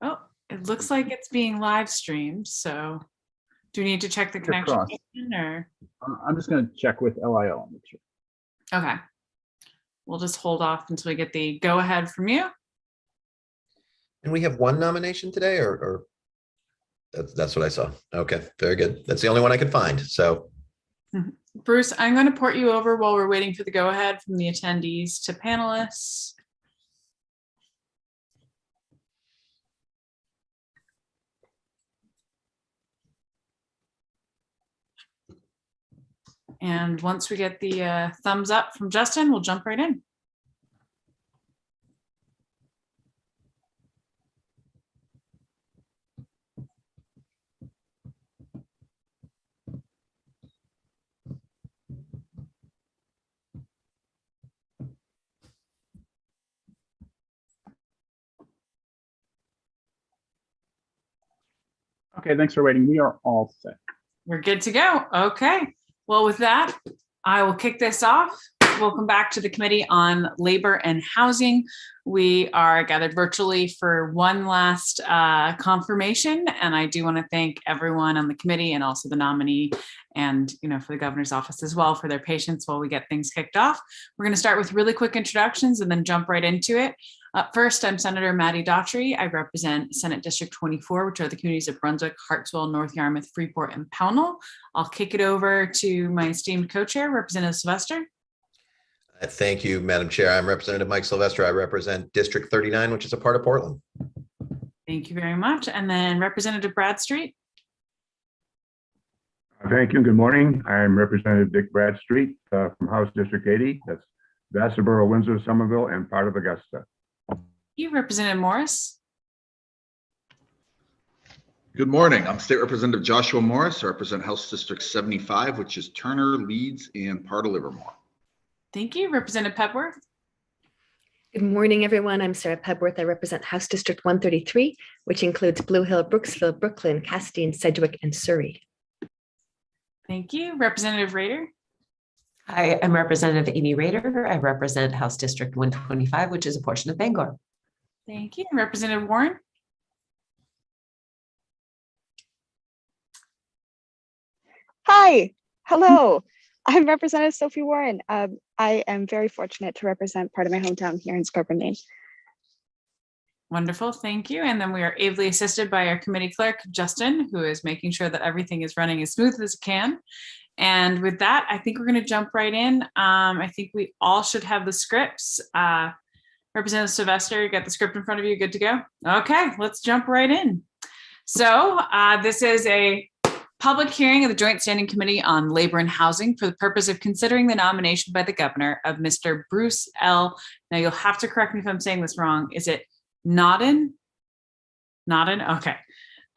Oh, it looks like it's being live streamed. So do we need to check the connection Across. or? I'm just going to check with LIL. Okay. We'll just hold off until we get the go ahead from you. And we have one nomination today, or that's what I saw. Okay, very good. That's the only one I could find. So Bruce, I'm going to port you over while we're waiting for the go ahead from the attendees to panelists. And once we get the thumbs up from Justin, we'll jump right in. Okay, thanks for waiting. We are all set. We're good to go. Okay. Well, with that, I will kick this off. Welcome back to the Committee on Labor and Housing. We are gathered virtually for one last confirmation, and I do want to thank everyone on the committee and also the nominee and for the governor's office as well for their patience while we get things kicked off. We're going to start with really quick introductions and then jump right into it. First, I'm Senator Maddie Daughtry. I represent Senate District 24, which are the communities of Brunswick, Hartsville, North Yarmouth, Freeport, and Pownell. I'll kick it over to my esteemed co-chair, Representative Sylvester. thank you, Madam Chair. I'm Representative Mike Sylvester. I represent District 39, which is a part of Portland. Thank you very much. And then Representative Bradstreet. Thank you. Good morning. I'm Representative Dick Bradstreet from House District 80. That's Vassarboro, Windsor, Somerville, and part of Augusta. You, Representative Morris. Good morning. I'm State Representative Joshua Morris. I represent House District 75, which is Turner, Leeds, and part of Livermore. Thank you. Representative Pepworth. Good morning, everyone. I'm Sarah Pebworth. I represent House District 133, which includes Blue Hill, Brooksville, Brooklyn, Castine, Sedgwick, and Surrey. Thank you. Representative Rader. Hi, I'm Representative Amy Rader. I represent House District 125, which is a portion of Bangor. Thank you. Representative Warren. Hi, hello. I'm Representative Sophie Warren. I am very fortunate to represent part of my hometown here in Scarborough, Maine. Wonderful, thank you. And then we are ably assisted by our committee clerk, Justin, who is making sure that everything is running as smooth as it can. And with that, I think we're going to jump right in. I think we all should have the scripts. Representative Sylvester, you got the script in front of you, good to go? Okay, let's jump right in. So this is a public hearing of the Joint Standing Committee on Labor and Housing for the purpose of considering the nomination by the governor of Mr. Bruce L. Now you'll have to correct me if I'm saying this wrong. Is it Nodden? Nodden? Okay.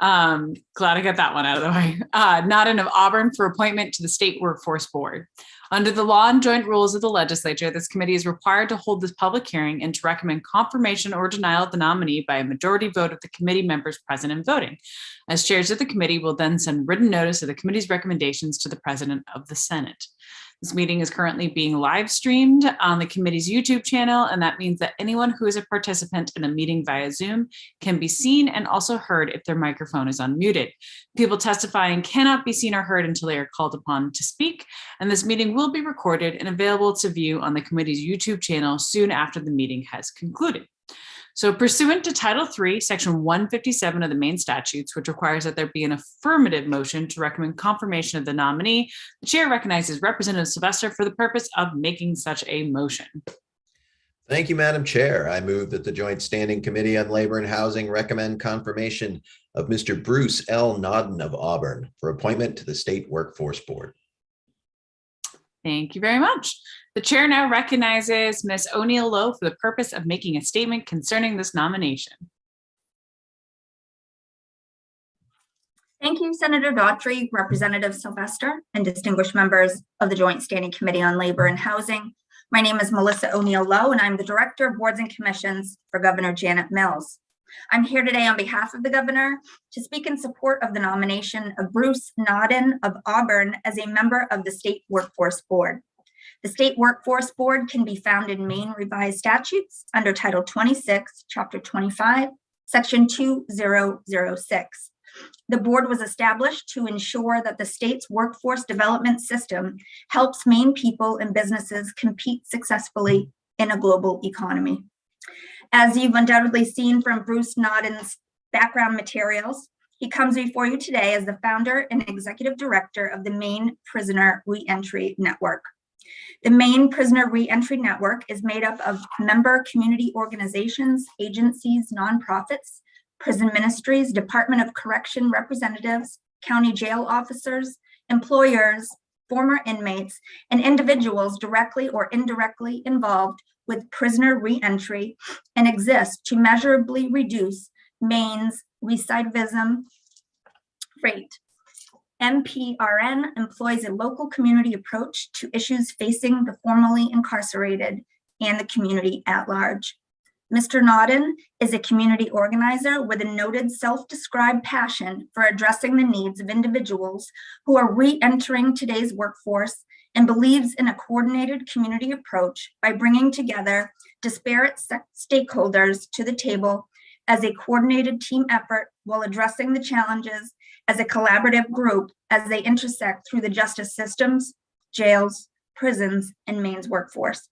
Glad I got that one out of the way. Nodden of Auburn for appointment to the State Workforce Board. Under the law and joint rules of the legislature, this committee is required to hold this public hearing and to recommend confirmation or denial of the nominee by a majority vote of the committee members present and voting. As chairs of the committee will then send written notice of the committee's recommendations to the President of the Senate. This meeting is currently being live streamed on the committee's YouTube channel, and that means that anyone who is a participant in the meeting via Zoom can be seen and also heard if their microphone is unmuted. People testifying cannot be seen or heard until they are called upon to speak, and this meeting will be recorded and available to view on the committee's YouTube channel soon after the meeting has concluded. So pursuant to Title III, Section 157 of the Maine statutes, which requires that there be an affirmative motion to recommend confirmation of the nominee, the chair recognizes Representative Sylvester for the purpose of making such a motion. Thank you, Madam Chair. I move that the Joint Standing Committee on Labor and Housing recommend confirmation of Mr. Bruce L. Nodden of Auburn for appointment to the State Workforce Board. Thank you very much. The chair now recognizes Ms. O'Neill Lowe for the purpose of making a statement concerning this nomination. Thank you, Senator Daughtry, Representative Sylvester, and distinguished members of the Joint Standing Committee on Labor and Housing. My name is Melissa O'Neill Lowe, and I'm the Director of Boards and Commissions for Governor Janet Mills. I'm here today on behalf of the governor to speak in support of the nomination of Bruce Nodden of Auburn as a member of the State Workforce Board. The State Workforce Board can be found in Maine Revised Statutes under Title 26, Chapter 25, Section 2006. The board was established to ensure that the state's workforce development system helps Maine people and businesses compete successfully in a global economy. As you've undoubtedly seen from Bruce Nodden's background materials, he comes before you today as the founder and executive director of the Maine Prisoner Reentry Network. The Maine Prisoner Reentry Network is made up of member community organizations, agencies, nonprofits, prison ministries, Department of Correction representatives, county jail officers, employers, former inmates, and individuals directly or indirectly involved with prisoner reentry, and exists to measurably reduce Maine's recidivism rate. MPRN employs a local community approach to issues facing the formerly incarcerated and the community at large. Mr. Nodden is a community organizer with a noted self-described passion for addressing the needs of individuals who are re-entering today's workforce, and believes in a coordinated community approach by bringing together disparate stakeholders to the table as a coordinated team effort while addressing the challenges as a collaborative group as they intersect through the justice systems, jails, prisons, and Maine's workforce.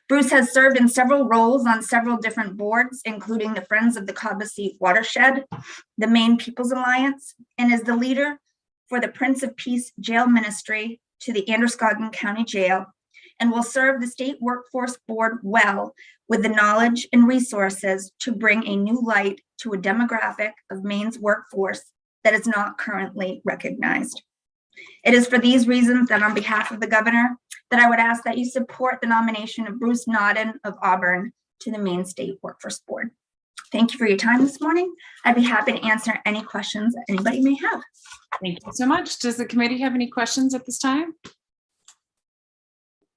Bruce has served in several roles on several different boards, including the Friends of the Cobbessy Watershed, the Maine People's Alliance, and is the leader for the Prince of Peace Jail Ministry to the Androscoggin County Jail, and will serve the State Workforce Board well with the knowledge and resources to bring a new light to a demographic of Maine's workforce that is not currently recognized. It is for these reasons that on behalf of the governor, that I would ask that you support the nomination of Bruce Nodden of Auburn to the Maine State Workforce Board. Thank you for your time this morning. I'd be happy to answer any questions that anybody may have. Thank you so much. Does the committee have any questions at this time?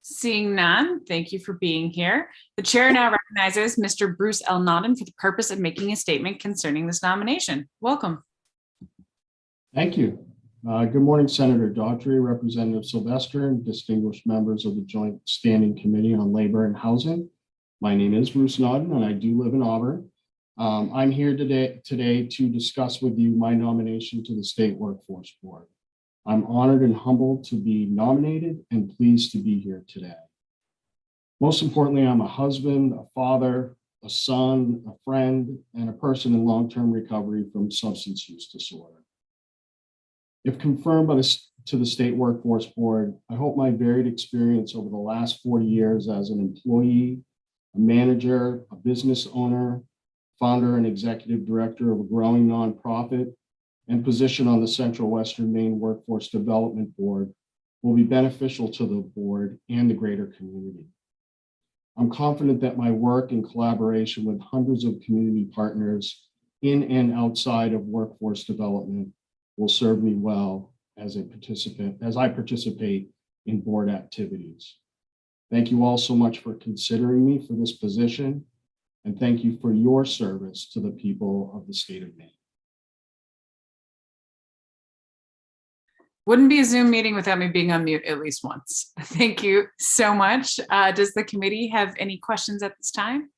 Seeing none, thank you for being here. The chair now recognizes Mr. Bruce L. Nodden for the purpose of making a statement concerning this nomination. Welcome. Thank you. Good morning, Senator Daughtry, Representative Sylvester, and distinguished members of the Joint Standing Committee on Labor and Housing. My name is Bruce Nodden, and I do live in Auburn. I'm here today to discuss with you my nomination to the State Workforce Board. I'm honored and humbled to be nominated and pleased to be here today. Most importantly, I'm a husband, a father, a son, a friend, and a person in long-term recovery from substance use disorder. If confirmed to the State Workforce Board, I hope my varied experience over the last 40 years as an employee, a manager, a business owner, founder and executive director of a growing nonprofit, and position on the Central Western Maine Workforce Development Board will be beneficial to the board and the greater community. I'm confident that my work in collaboration with hundreds of community partners in and outside of workforce development will serve me well as I participate in board activities. Thank you all so much for considering me for this position, and thank you for your service to the people of the state of Maine. Wouldn't be a Zoom meeting without me being on mute at least once. Thank you so much. Does the committee have any questions at this time?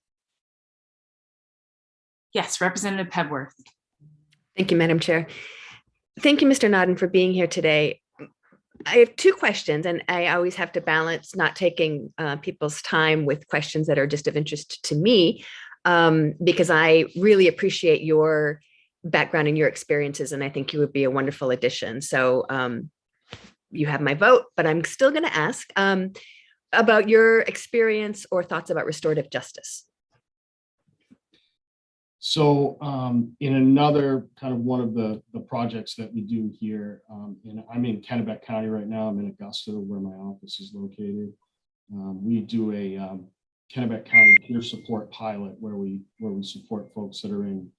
Yes, Representative Pebworth. Thank you, Madam Chair. Thank you, Mr. Nodden, for being here today. I have two questions, and I always have to balance not taking people's time with questions that are just of interest to me, because I really appreciate your background and your experiences, and I think you would be a wonderful addition. So you have my vote, but I'm still going to ask about your experience or thoughts about restorative justice. So in another kind of one of the projects that we do here, and I'm in Kennebec County right now, I'm in Augusta where my office is located. We do a Kennebec County peer support pilot where we support folks that are in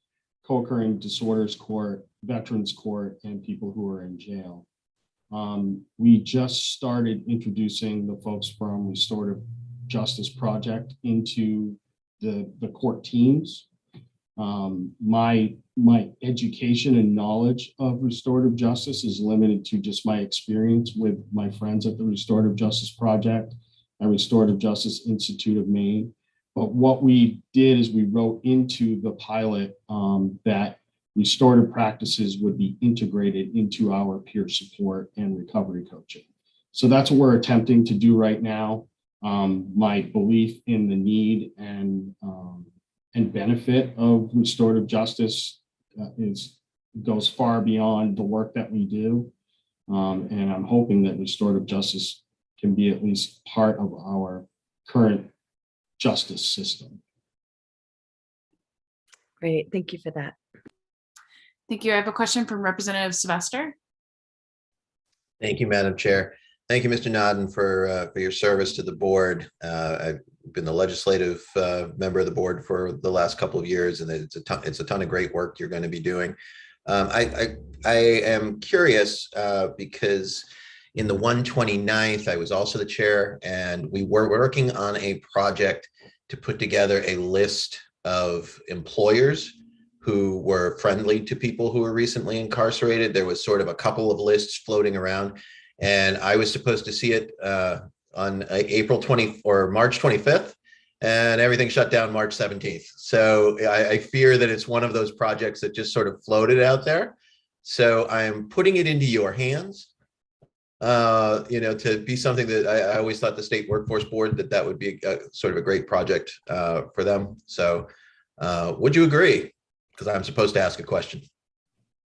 co-occurring disorders court, veterans court, and people who are in jail. We just started introducing the folks from Restorative Justice Project into the court teams. My education and knowledge of restorative justice is limited to just my experience with my friends at the Restorative Justice Project and Restorative Justice Institute of Maine. But what we did is we wrote into the pilot that restorative practices would be integrated into our peer support and recovery coaching. So that's what we're attempting to do right now. My belief in the need and benefit of restorative justice goes far beyond the work that we do. And I'm hoping that restorative justice can be at least part of our current justice system. Great, thank you for that. Thank you. I have a question from Representative Sylvester. Thank you, Madam Chair. Thank you, Mr. Nodden, for your service to the board. I've been the legislative member of the board for the last couple of years, and it's a ton of great work you're going to be doing. I am curious because in the 129th, I was also the chair, and we were working on a project to put together a list of employers who were friendly to people who were recently incarcerated. There was sort of a couple of lists floating around, and I was supposed to see it on April 20 or March 25th, and everything shut down March 17th. So I fear that it's one of those projects that just sort of floated out there. So I'm putting it into your hands, to be something that I always thought the State Workforce Board that would be sort of a great project for them. So would you agree? Because I'm supposed to ask a question.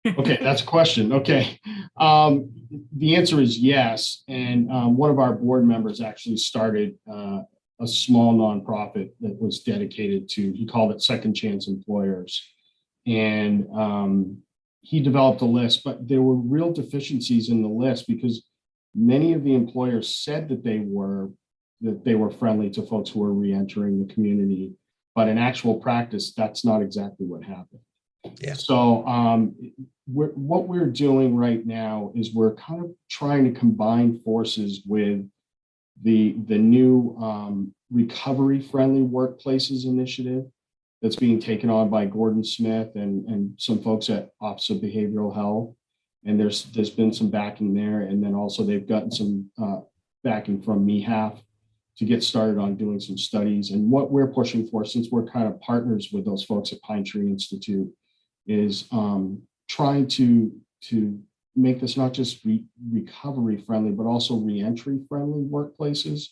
Okay, that's a question. Okay. The answer is yes. And one of our board members actually started a small nonprofit that was dedicated to, he called it Second Chance Employers. And he developed a list, but there were real deficiencies in the list because many of the employers said that they were friendly to folks who were reentering the community. But in actual practice, that's not exactly what happened. Yeah. So what we're doing right now is we're kind of trying to combine forces with the new recovery friendly workplaces initiative that's being taken on by Gordon Smith and some folks at Office of Behavioral Health. And there's been some backing there. And then also they've gotten some backing from MEHAF to get started on doing some studies. And what we're pushing for, since we're kind of partners with those folks at Pine Tree Institute, is trying to make this not just recovery friendly, but also reentry friendly workplaces,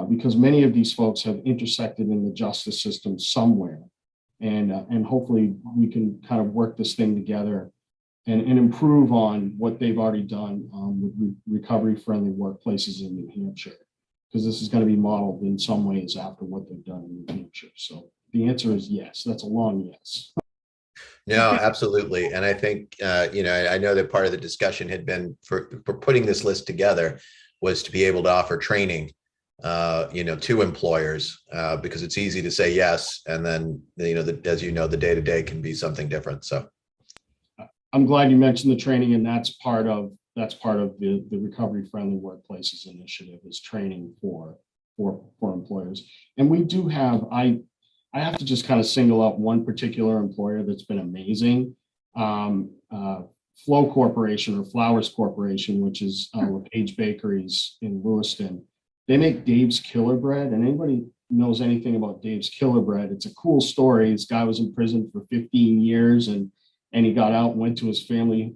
because many of these folks have intersected in the justice system somewhere. And hopefully we can kind of work this thing together and improve on what they've already done with recovery friendly workplaces in New Hampshire, because this is going to be modeled in some ways after what they've done in New Hampshire. So the answer is yes. That's a long yes. No, absolutely. And I think, I know that part of the discussion had been for putting this list together was to be able to offer training, to employers, because it's easy to say yes. And then, as you know, the day-to-day can be something different. So I'm glad you mentioned the training, and that's part of the recovery friendly workplaces initiative is training for employers. And we do have, I have to just kind of single out one particular employer that's been amazing. Flow Corporation or Flowers Corporation, which is LePage Bakeries in Lewiston. They make Dave's Killer Bread, and anybody knows anything about Dave's Killer Bread, it's a cool story. This guy was in prison for 15 years and he got out and went to his family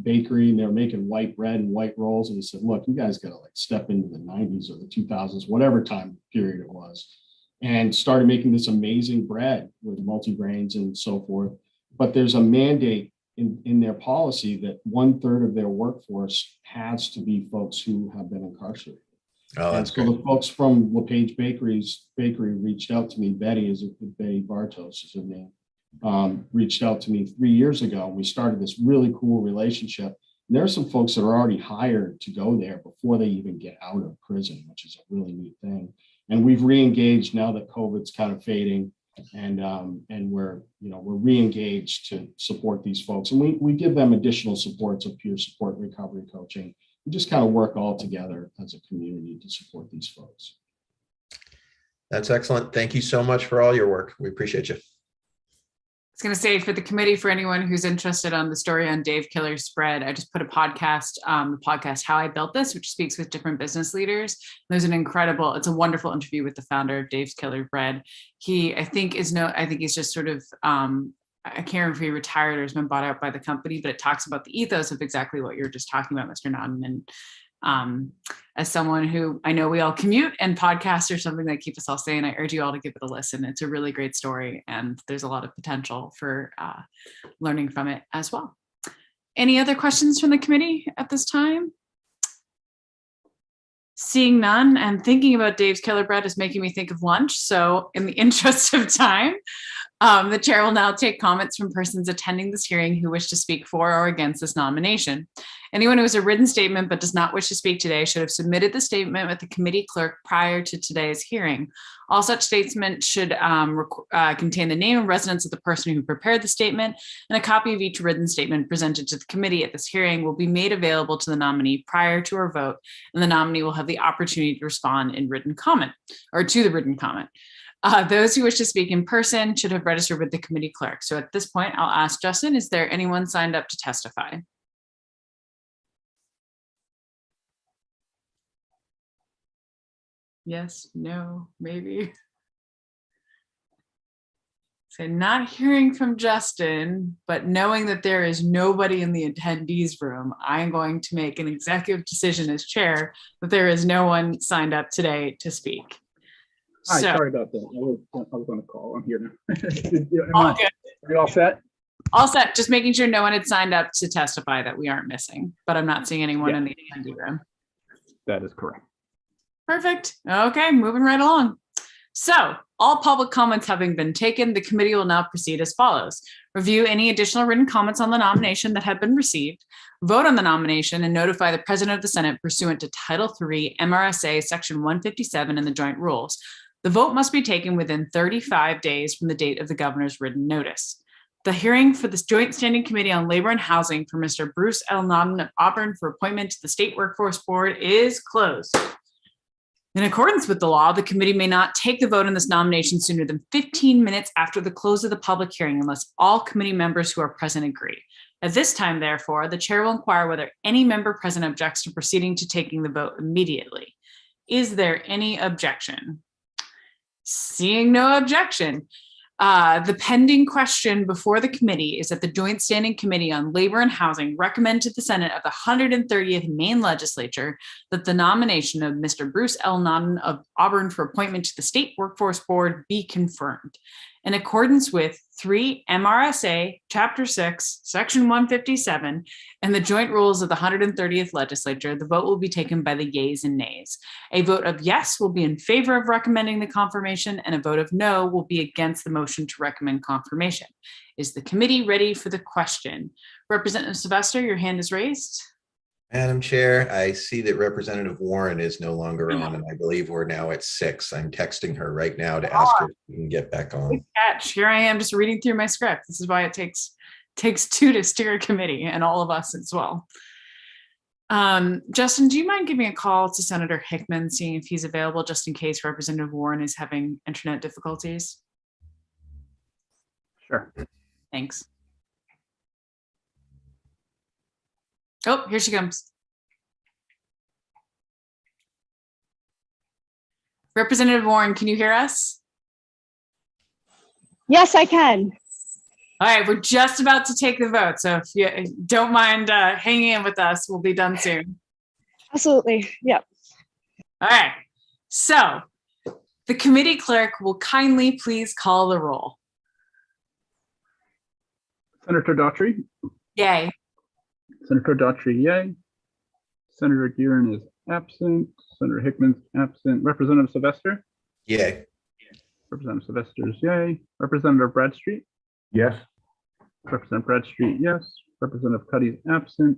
bakery, and they were making white bread and white rolls. And he said, look, you guys got to step into the 90s or the 2000s, whatever time period it was, and started making this amazing bread with multigrains and so forth. But there's a mandate in their policy that 1/3 of their workforce has to be folks who have been incarcerated. Oh, and so the folks from LePage Bakery reached out to me. Betty Bartos is her name. Reached out to me 3 years ago. We started this really cool relationship. And there are some folks that are already hired to go there before they even get out of prison, which is a really neat thing. And we've re-engaged now that COVID's kind of fading, and we're re-engaged to support these folks. And we give them additional supports of peer support, recovery coaching. We just kind of work all together as a community to support these folks. That's excellent. Thank you so much for all your work. We appreciate you. was going to say, for the committee, for anyone who's interested on the story on Dave Killer's spread, I just put a podcast, the podcast How I Built This, which speaks with different business leaders. There's it's a wonderful interview with the founder of Dave's Killer Bread. I think he's just sort of, I can't remember if he retired or has been bought out by the company, but it talks about the ethos of exactly what you're just talking about, Mr. Nodden. And as someone who, I know we all commute, and podcasts are something that keep us all sane, I urge you all to give it a listen. It's a really great story, and there's a lot of potential for learning from it as well. Any other questions from the committee at this time? Seeing none, and thinking about Dave's Killer Bread is making me think of lunch. So in the interest of time, the chair will now take comments from persons attending this hearing who wish to speak for or against this nomination. Anyone who has a written statement but does not wish to speak today should have submitted the statement with the committee clerk prior to today's hearing. All such statements should contain the name and residence of the person who prepared the statement, and a copy of each written statement presented to the committee at this hearing will be made available to the nominee prior to our vote, and the nominee will have the opportunity to respond in written comment, or to the written comment. Those who wish to speak in person should have registered with the committee clerk. So at this point, I'll ask Justin, is there anyone signed up to testify? Yes, no, maybe. So not hearing from Justin, but knowing that there is nobody in the attendees room, I'm going to make an executive decision as chair that there is no one signed up today to speak. Hi, So, sorry about that. I was on a call. I'm here now. all good. Are you all set? All set. Just making sure no one had signed up to testify that we aren't missing, but I'm not seeing anyone in the attendee room. That is correct. Perfect. Okay, moving right along. So, all public comments having been taken, the committee will now proceed as follows. Review any additional written comments on the nomination that have been received, vote on the nomination, and notify the President of the Senate pursuant to Title III MRSA Section 157 and the joint rules. The vote must be taken within 35 days from the date of the governor's written notice. The hearing for this Joint Standing Committee on Labor and Housing for Mr. Bruce L. Nodden of Auburn for appointment to the State Workforce Board is closed. In accordance with the law, the committee may not take the vote on this nomination sooner than 15 minutes after the close of the public hearing unless all committee members who are present agree. At this time, therefore, the chair will inquire whether any member present objects to proceeding to taking the vote immediately. Is there any objection? Seeing no objection, the pending question before the committee is that the Joint Standing Committee on Labor and Housing recommend to the Senate of the 130th Maine Legislature that the nomination of Mr. Bruce L. Nodden of Auburn for appointment to the State Workforce Board be confirmed. In accordance with 3 MRSA Chapter 6, Section 157, and the joint rules of the 130th Legislature, the vote will be taken by the yeas and nays. A vote of yes will be in favor of recommending the confirmation, and a vote of no will be against the motion to recommend confirmation. Is the committee ready for the question? Representative Sylvester, your hand is raised. Madam Chair, I see that Representative Warren is no longer on, and I believe we're now at 6. I'm texting her right now to ask her if we can get back on. Good catch. Here I am just reading through my script. This is why it takes 2 to steer a committee, and all of us as well. Justin, do you mind giving a call to Senator Hickman, seeing if he's available, just in case Representative Warren is having internet difficulties? Sure. Thanks. Oh, here she comes. Representative Warren, can you hear us? Yes, I can. All right, we're just about to take the vote. So if you don't mind hanging in with us, we'll be done soon. Absolutely. Yep. All right. So the committee clerk will kindly please call the roll. Senator Daughtry. Yay. Senator Daughtry, yay. Senator Gearin is absent. Senator Hickman's absent. Representative Sylvester. Yay. Representative Sylvester is yay. Representative Bradstreet. Yes. Representative Bradstreet, yes. Representative Cuddy is absent.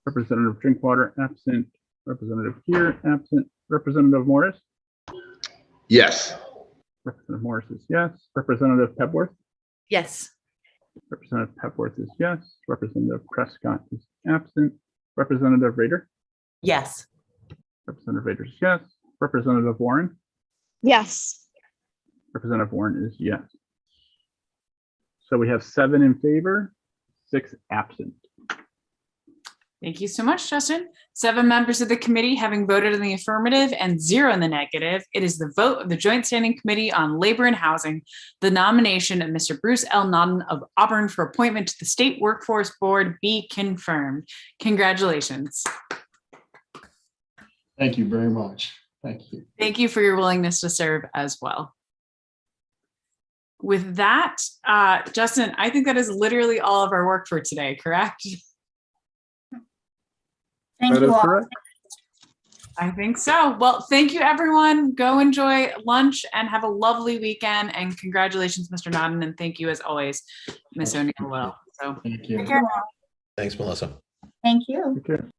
Representative Drinkwater, absent. Representative Gear, absent. Representative Morris. Yes. Representative Morris is yes. Representative Pepworth. Yes. Representative Pepworth is yes. Representative Prescott is absent. Representative Rader. Yes. Representative Rader is yes. Representative Warren. Yes. Representative Warren is yes. So we have 7 in favor, 6 absent. Thank you so much, Justin. 7 members of the committee having voted in the affirmative and 0 in the negative, it is the vote of the Joint Standing Committee on Labor and Housing, the nomination of Mr. Bruce L. Nodden of Auburn for appointment to the State Workforce Board be confirmed. Congratulations. Thank you very much. Thank you. Thank you for your willingness to serve as well. With that, Justin, I think that is literally all of our work for today, correct? Thank That you is all. correct. I think so. Well, thank you, everyone. Go enjoy lunch and have a lovely weekend. And congratulations, Mr. Nodden. And thank you, as always, Ms. O'Neill. So Thank you. Take care. Thanks, Melissa. Thank you. Take care.